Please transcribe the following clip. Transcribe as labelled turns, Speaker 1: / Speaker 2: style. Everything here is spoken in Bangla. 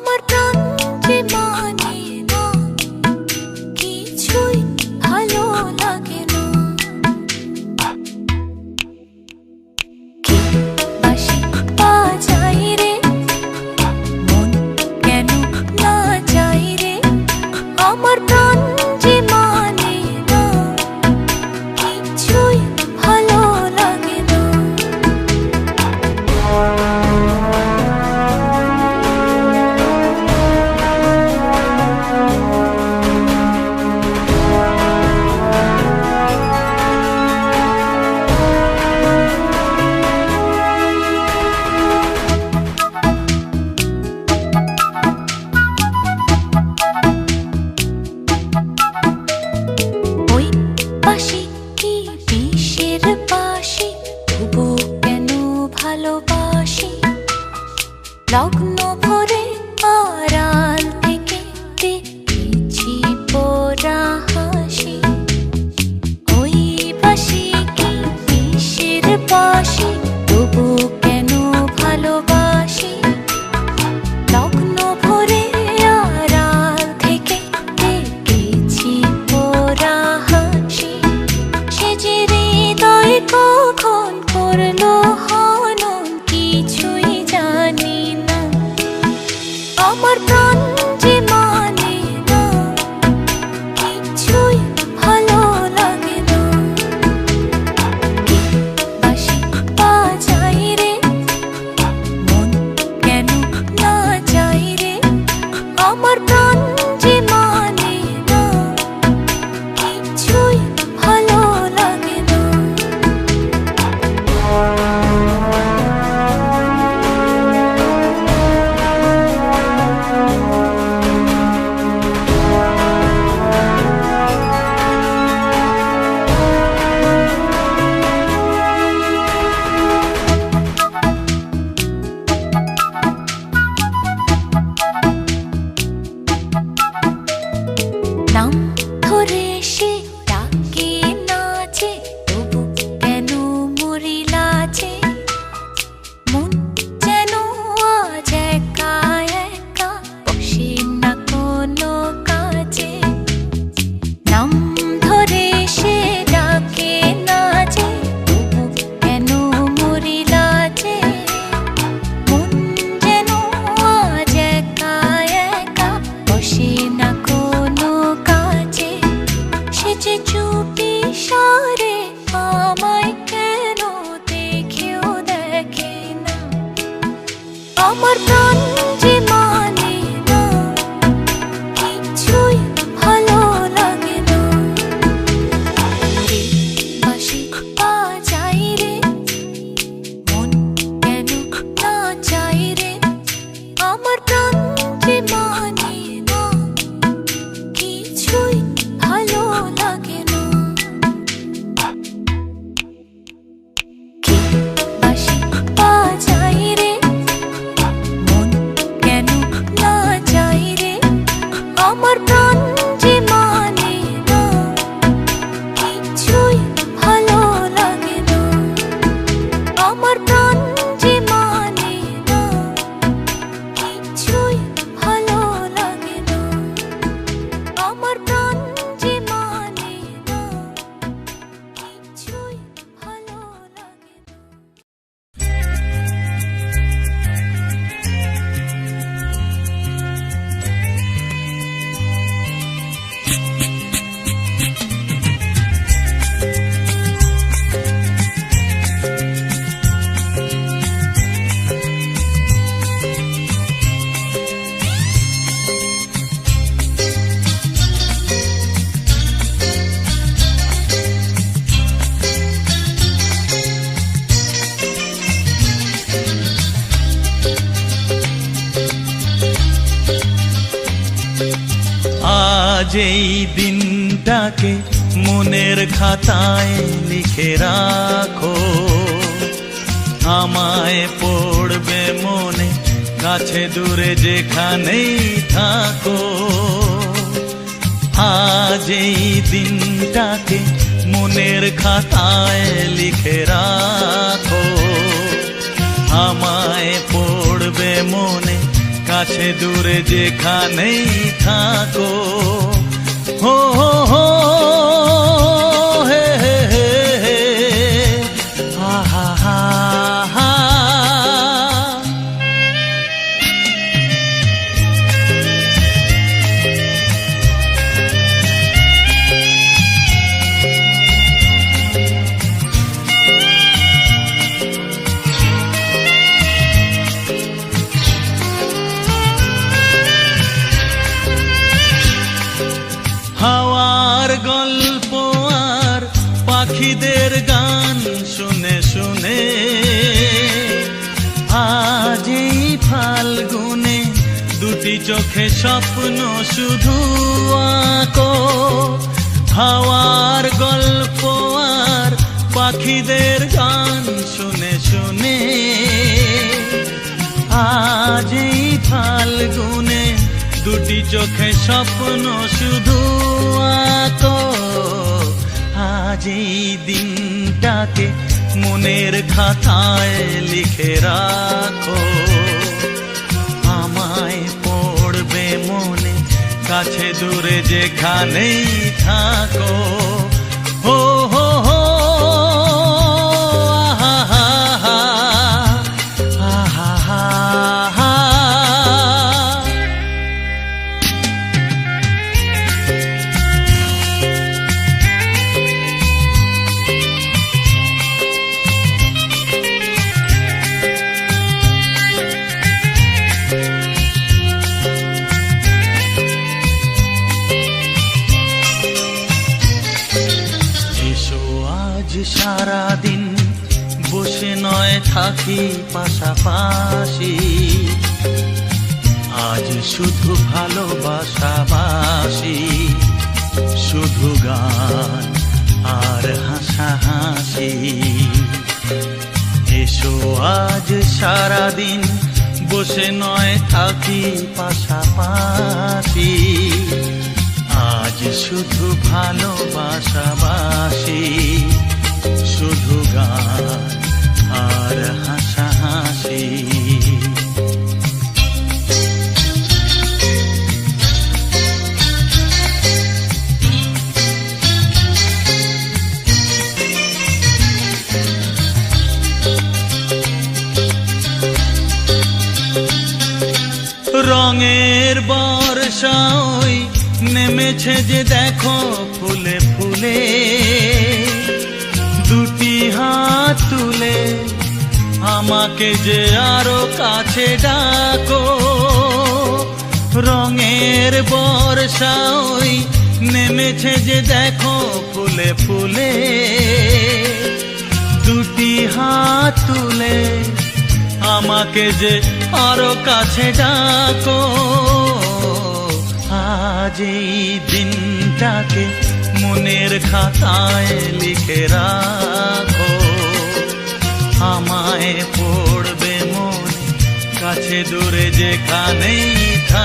Speaker 1: আমার প্রাণ যে মানে না, কিছুই ভালো লাগে না। কি বাঁশি বাজাই রে, মন কেন না যায় রে। আমার প্রাণ যে মানে না, কিছুই ভালো লাগে না। ওই বাঁশি কি বিষের বাঁশি, তবু কেন ভালোবাসি। লগ্ন ভরে আড়াল থেকে দেখেছি পোড়া হাসি। ওই বাঁশি কি বিষের বাঁশি, তবু কেন ভালোবাসি। লগ্ন ভরে আড়াল থেকে দেখেছি পোড়া হাসি। সে যে হৃদয় কখন করলো হনন, কিছুই জানি না। আমার প্রাণ যে মানে না, কিছুই ভালো লাগে না। কি বাঁশি বাজাই রে, মন কেন না যায় রে। আমার প্রাণ যে মানে না, কিছুই ভালো লাগে না। নাম ধরে সে ডাকে নাচে, তবু কেন মরি লাজে। মন যেন আজ একা একা, বসে না কোনো কাজে। নাম ধরে সে ডাকে নাচে, তবু কেন মরি লাজে। মন যেন আজ একা একা, বসে না কোনো কাজে। সে যে চুপি সারে আমায় কেন দেখেও দেখে না। আমার প্রাণ যে মানে না, কিছুই ভালো লাগে না। রে বাঁশি বাজাই রে, মন কেন না যায় রে। আমার প্রাণ যে মানে না, কিছুই ভালো লাগে না। কি বাঁশি বাজাই রে, মন কেন না যায় রে। আমার প্রাণ যে মানে না, কিছুই ভালো লাগে না। আমার প্রাণ যে মানে না, কিছুই ভালো লাগে না। আমার প্রাণ যে মানে না, কিছুই ভালো লাগে না।
Speaker 2: আজ এই দিনটাকে মনের খাতায় লিখে রাখো। আমায় পড়বে মনে, কাছে দূরে যেখানেই থাকো। আজ এই দিনটাকে মনের খাতায় লিখে রাখো। আমায় পড়বে মনে, কাছে দূরে যেখানেই থাকো। হো হো হো হে হে হে হে হা হা হা হা। হাওয়ার গল্প আর পাখিদের গান শুনে শুনে আজ এই ফাল্গুনে দুটি চোখে স্বপ্ন শুধু আঁকো। হাওয়ার গল্প আর পাখিদের গান শুনে শুনে আজ এই ফাল্গুনে দুটি চোখে স্বপ্ন শুধু আঁকো। আজ এই দিনটাকে মনের খাতায় লিখে রাখো। আমায় পড়বে মনে কাছে দূরে যেখানেই থাকো। হো হো হো আহা হা হা আহা হা হা। সারাদিন বসে নয় থাকি পাশাপাশি, আজ শুধু ভালোবাসাবাসি, শুধু গান আর হাসাহাসি। এসো আজ সারাদিন বসে নয় থাকি পাশাপাশি, আজ শুধু ভালোবাসাবাসি, শুধু গান আর হাসাহাসি। রঙের বর্ষা ওই নেমেছে যে দেখো ফুলে ফুলে, দুটি হাত তুলে আমাকে যে আরো কাছে ডাকো। রঙের বর্ষা ওই নেমেছে যে দেখো ফুলে ফুলে, দুটি হাত তুলে আমাকে যে আরো কাছে ডাকো। আজ এই দিনটাকে মনের খাতায় লিখে রাখো। আমায় পড়বে মনে কাছে দূরে যেখানেই থাকো।